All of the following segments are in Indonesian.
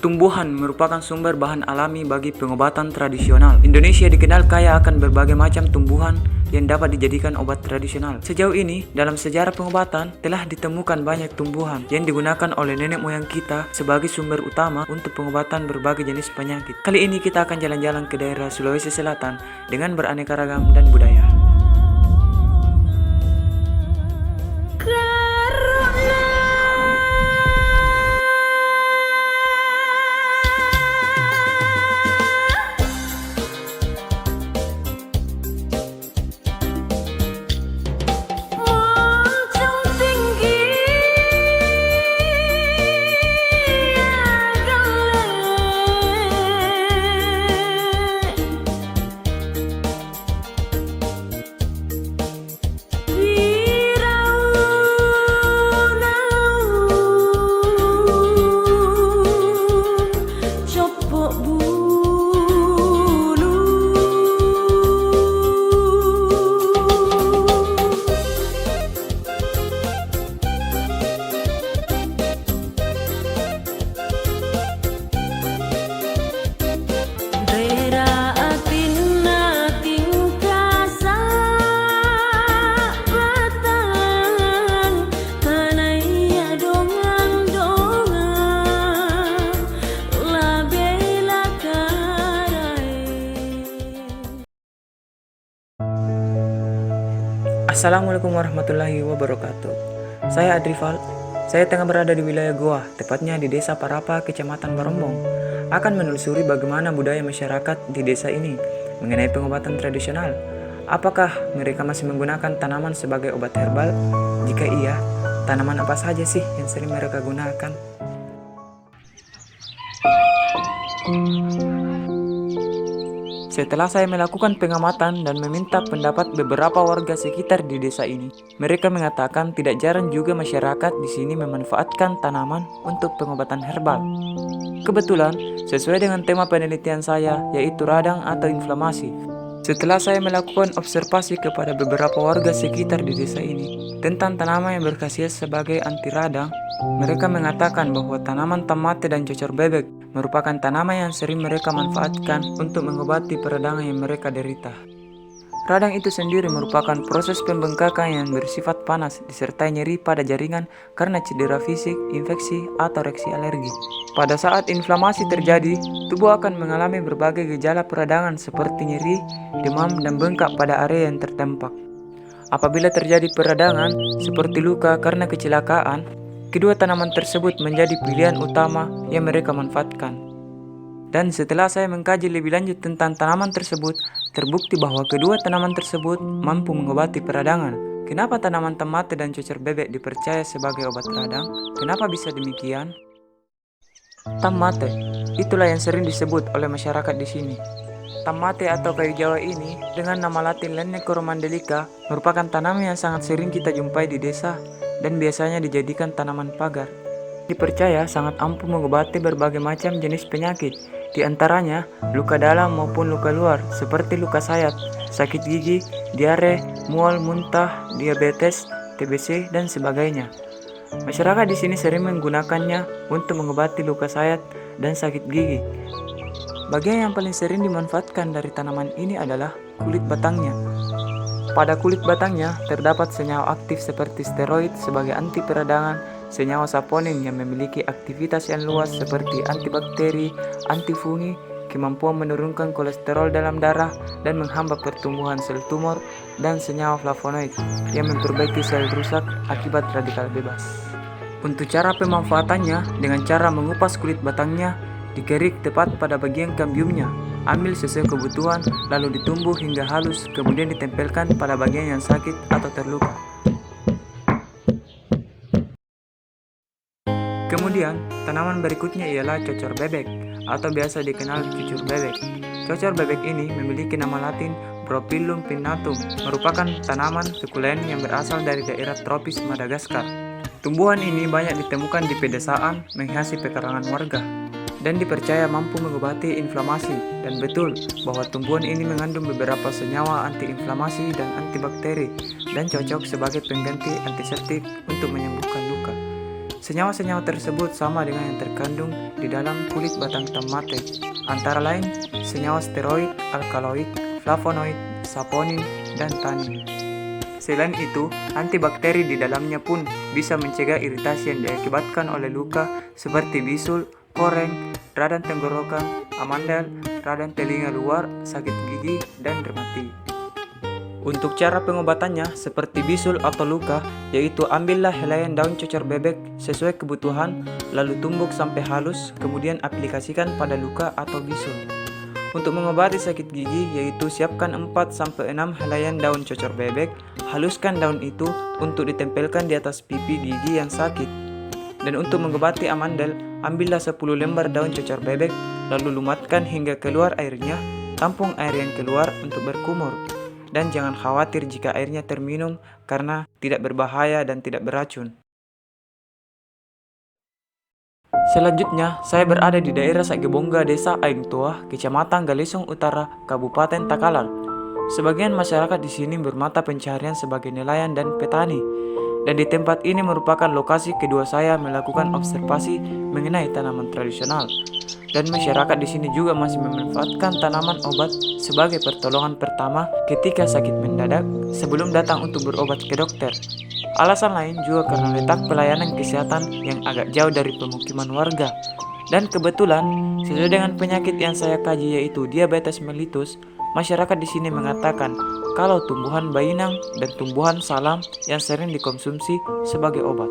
Tumbuhan merupakan sumber bahan alami bagi pengobatan tradisional. Indonesia dikenal kaya akan berbagai macam tumbuhan yang dapat dijadikan obat tradisional. Sejauh ini, dalam sejarah pengobatan, telah ditemukan banyak tumbuhan yang digunakan oleh nenek moyang kita sebagai sumber utama untuk pengobatan berbagai jenis penyakit. Kali ini kita akan jalan-jalan ke daerah Sulawesi Selatan dengan beraneka ragam dan budaya. Assalamualaikum warahmatullahi wabarakatuh. Saya Adrival. Saya tengah berada di wilayah Goa, tepatnya di Desa Parapa, Kecamatan Barombong. Akan menelusuri bagaimana budaya masyarakat di desa ini mengenai pengobatan tradisional. Apakah mereka masih menggunakan tanaman sebagai obat herbal? Jika iya, tanaman apa saja sih yang sering mereka gunakan? Setelah saya melakukan pengamatan dan meminta pendapat beberapa warga sekitar di desa ini, mereka mengatakan tidak jarang juga masyarakat di sini memanfaatkan tanaman untuk pengobatan herbal. Kebetulan, sesuai dengan tema penelitian saya, yaitu radang atau inflamasi. Setelah saya melakukan observasi kepada beberapa warga sekitar di desa ini tentang tanaman yang berkhasiat sebagai anti radang, mereka mengatakan bahwa tanaman tamate dan cocor bebek merupakan tanaman yang sering mereka manfaatkan untuk mengobati peradangan yang mereka derita. Radang itu sendiri merupakan proses pembengkakan yang bersifat panas disertai nyeri pada jaringan karena cedera fisik, infeksi, atau reaksi alergi. Pada saat inflamasi terjadi, tubuh akan mengalami berbagai gejala peradangan seperti nyeri, demam, dan bengkak pada area yang terdampak. Apabila terjadi peradangan seperti luka karena kecelakaan, kedua tanaman tersebut menjadi pilihan utama yang mereka manfaatkan. Dan setelah saya mengkaji lebih lanjut tentang tanaman tersebut, terbukti bahwa kedua tanaman tersebut mampu mengobati peradangan. Kenapa tanaman tamate dan cocor bebek dipercaya sebagai obat radang? Kenapa bisa demikian? Tamate, itulah yang sering disebut oleh masyarakat di sini. Tamate atau kayu Jawa ini dengan nama latin Lenne coromandelica merupakan tanaman yang sangat sering kita jumpai di desa dan biasanya dijadikan tanaman pagar. Dipercaya sangat ampuh mengobati berbagai macam jenis penyakit, di antaranya luka dalam maupun luka luar seperti luka sayat, sakit gigi, diare, mual, muntah, diabetes, TBC, dan sebagainya. Masyarakat di sini sering menggunakannya untuk mengobati luka sayat dan sakit gigi. Bagian yang paling sering dimanfaatkan dari tanaman ini adalah kulit batangnya. Pada kulit batangnya terdapat senyawa aktif seperti steroid sebagai anti peradangan, senyawa saponin yang memiliki aktivitas yang luas seperti antibakteri, antifungi, kemampuan menurunkan kolesterol dalam darah dan menghambat pertumbuhan sel tumor, dan senyawa flavonoid yang memperbaiki sel rusak akibat radikal bebas. Untuk cara pemanfaatannya, dengan cara mengupas kulit batangnya, dikerik tepat pada bagian kambiumnya, ambil sesuai kebutuhan, lalu ditumbuk hingga halus, kemudian ditempelkan pada bagian yang sakit atau terluka. Kemudian, tanaman berikutnya ialah cocor bebek, atau biasa dikenal cucur bebek. Cocor bebek ini memiliki nama latin Prophyllum pinnatum, merupakan tanaman sukulen yang berasal dari daerah tropis Madagaskar. Tumbuhan ini banyak ditemukan di pedesaan, menghiasi pekarangan warga, dan dipercaya mampu mengobati inflamasi. Dan betul bahwa tumbuhan ini mengandung beberapa senyawa antiinflamasi dan antibakteri dan cocok sebagai pengganti antiseptik untuk menyembuhkan luka. Senyawa-senyawa tersebut sama dengan yang terkandung di dalam kulit batang tomate, antara lain senyawa steroid, alkaloid, flavonoid, saponin, dan tanin. Selain itu, antibakteri di dalamnya pun bisa mencegah iritasi yang diakibatkan oleh luka seperti bisul, koreng, radang tenggorokan, amandel, radang telinga luar, sakit gigi, dan rematik. Untuk cara pengobatannya seperti bisul atau luka, yaitu ambillah helaian daun cocor bebek sesuai kebutuhan, lalu tumbuk sampai halus, kemudian aplikasikan pada luka atau bisul. Untuk mengobati sakit gigi, yaitu siapkan 4-6 helaian daun cocor bebek, haluskan daun itu untuk ditempelkan di atas pipi gigi yang sakit. Dan untuk mengobati amandel, ambillah 10 lembar daun cocor bebek, lalu lumatkan hingga keluar airnya, tampung air yang keluar untuk berkumur. Dan jangan khawatir jika airnya terminum karena tidak berbahaya dan tidak beracun. Selanjutnya, saya berada di daerah Sagebongga, Desa Aing Tua, Kecamatan Galesong Utara, Kabupaten Takalar. Sebagian masyarakat di sini bermata pencaharian sebagai nelayan dan petani. Dan di tempat ini merupakan lokasi kedua saya melakukan observasi mengenai tanaman tradisional. Dan masyarakat di sini juga masih memanfaatkan tanaman obat sebagai pertolongan pertama ketika sakit mendadak sebelum datang untuk berobat ke dokter. Alasan lain juga karena letak pelayanan kesehatan yang agak jauh dari pemukiman warga. Dan kebetulan, sesuai dengan penyakit yang saya kaji yaitu diabetes mellitus, masyarakat di sini mengatakan kalau tumbuhan bayinang dan tumbuhan salam yang sering dikonsumsi sebagai obat.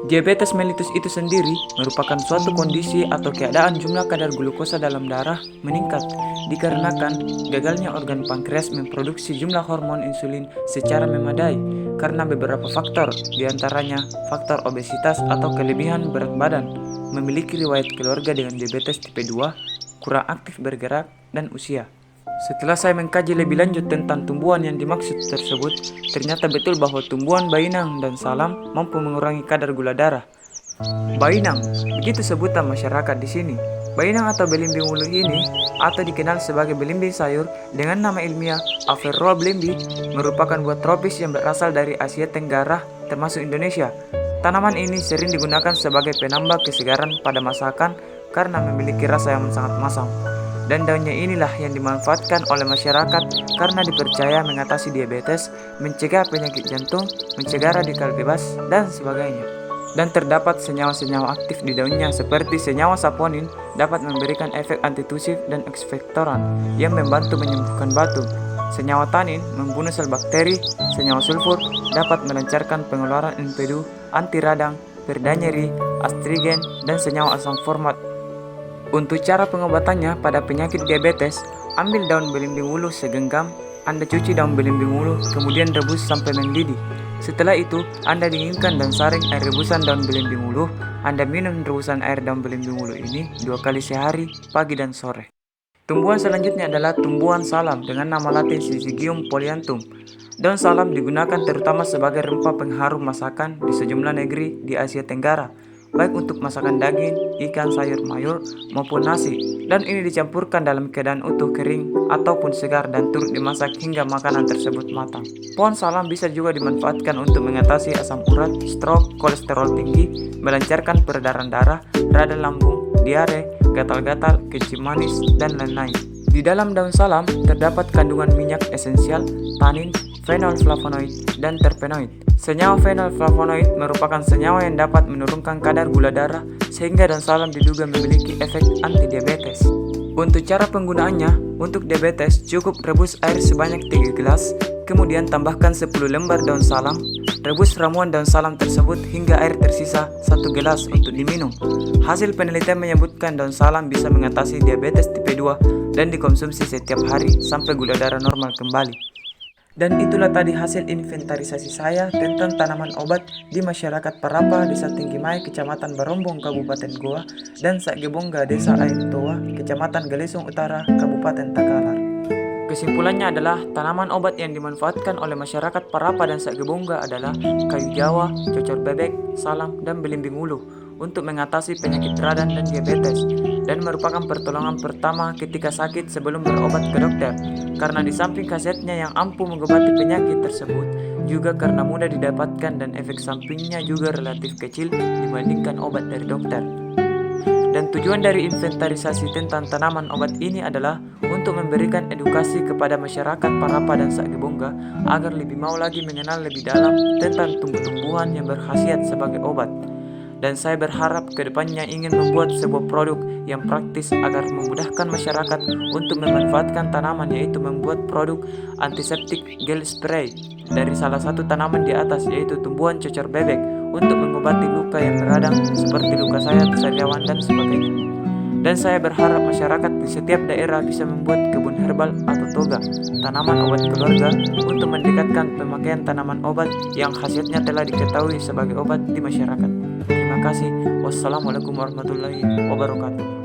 Diabetes mellitus itu sendiri merupakan suatu kondisi atau keadaan jumlah kadar glukosa dalam darah meningkat dikarenakan gagalnya organ pankreas memproduksi jumlah hormon insulin secara memadai karena beberapa faktor, diantaranya faktor obesitas atau kelebihan berat badan, memiliki riwayat keluarga dengan diabetes tipe 2, kurang aktif bergerak, dan usia. Setelah saya mengkaji lebih lanjut tentang tumbuhan yang dimaksud tersebut, ternyata betul bahwa tumbuhan bayinang dan salam mampu mengurangi kadar gula darah. Bayinang, begitu sebutan masyarakat di sini. Bayinang atau belimbing ulu ini, atau dikenal sebagai belimbing sayur dengan nama ilmiah Averrhoa blembi, merupakan buah tropis yang berasal dari Asia Tenggara, termasuk Indonesia. Tanaman ini sering digunakan sebagai penambah kesegaran pada masakan karena memiliki rasa yang sangat masam. Dan daunnya inilah yang dimanfaatkan oleh masyarakat karena dipercaya mengatasi diabetes, mencegah penyakit jantung, mencegah radikal bebas, dan sebagainya. Dan terdapat senyawa-senyawa aktif di daunnya seperti senyawa saponin dapat memberikan efek antitusif dan ekspektoran yang membantu menyembuhkan batuk. Senyawa tanin membunuh sel bakteri, senyawa sulfur dapat melancarkan pengeluaran empedu, anti radang, pereda nyeri, astrigen, dan senyawa asam format. Untuk cara pengobatannya pada penyakit diabetes, ambil daun belimbing wuluh segenggam, Anda cuci daun belimbing wuluh, kemudian rebus sampai mendidih. Setelah itu, Anda dinginkan dan saring air rebusan daun belimbing wuluh. Anda minum rebusan air daun belimbing wuluh ini 2 kali sehari, pagi dan sore. Tumbuhan selanjutnya adalah tumbuhan salam dengan nama latin Syzygium polyanthum. Daun salam digunakan terutama sebagai rempah pengharum masakan di sejumlah negeri di Asia Tenggara, baik untuk masakan daging, ikan, sayur mayur, maupun nasi. Dan ini dicampurkan dalam keadaan utuh kering ataupun segar dan turut dimasak hingga makanan tersebut matang. Pohon salam bisa juga dimanfaatkan untuk mengatasi asam urat, stroke, kolesterol tinggi, melancarkan peredaran darah, radang lambung, diare, gatal-gatal, kencing manis, dan lain-lain. Di dalam daun salam terdapat kandungan minyak esensial, tanin, fenolflavonoid, dan terpenoid. Senyawa fenolflavonoid merupakan senyawa yang dapat menurunkan kadar gula darah sehingga daun salam diduga memiliki efek anti-diabetes. Untuk cara penggunaannya, untuk diabetes cukup rebus air sebanyak 3 gelas, kemudian tambahkan 10 lembar daun salam, rebus ramuan daun salam tersebut hingga air tersisa 1 gelas untuk diminum. Hasil penelitian menyebutkan daun salam bisa mengatasi diabetes tipe 2 dan dikonsumsi setiap hari sampai gula darah normal kembali. Dan itulah tadi hasil inventarisasi saya tentang tanaman obat di masyarakat Parapa, Desa Tinggimai, Kecamatan Barombong, Kabupaten Goa, dan Sagebongga, Desa Aing Tua, Kecamatan Galesong Utara, Kabupaten Takalar. Kesimpulannya adalah tanaman obat yang dimanfaatkan oleh masyarakat Parapa dan Sagebongga adalah kayu jawa, cocor bebek, salam, dan belimbing wuluh untuk mengatasi penyakit radang dan diabetes, dan merupakan pertolongan pertama ketika sakit sebelum berobat ke dokter. Karena di samping khasiatnya yang ampuh mengobati penyakit tersebut, juga karena mudah didapatkan dan efek sampingnya juga relatif kecil dibandingkan obat dari dokter. Dan tujuan dari inventarisasi tentang tanaman obat ini adalah untuk memberikan edukasi kepada masyarakat Parapa dan Sagebongga agar lebih mau lagi mengenal lebih dalam tentang tumbuh-tumbuhan yang berkhasiat sebagai obat. Dan saya berharap kedepannya ingin membuat sebuah produk yang praktis agar memudahkan masyarakat untuk memanfaatkan tanaman, yaitu membuat produk antiseptik gel spray dari salah satu tanaman di atas, yaitu tumbuhan cocor bebek, untuk mengobati luka yang beradang seperti luka sayat, sariawan, dan sebagainya. Dan saya berharap masyarakat di setiap daerah bisa membuat kebun herbal atau toga, tanaman obat keluarga, untuk mendekatkan pemakaian tanaman obat yang khasiatnya telah diketahui sebagai obat di masyarakat. Terima kasih. Wassalamualaikum warahmatullahi wabarakatuh.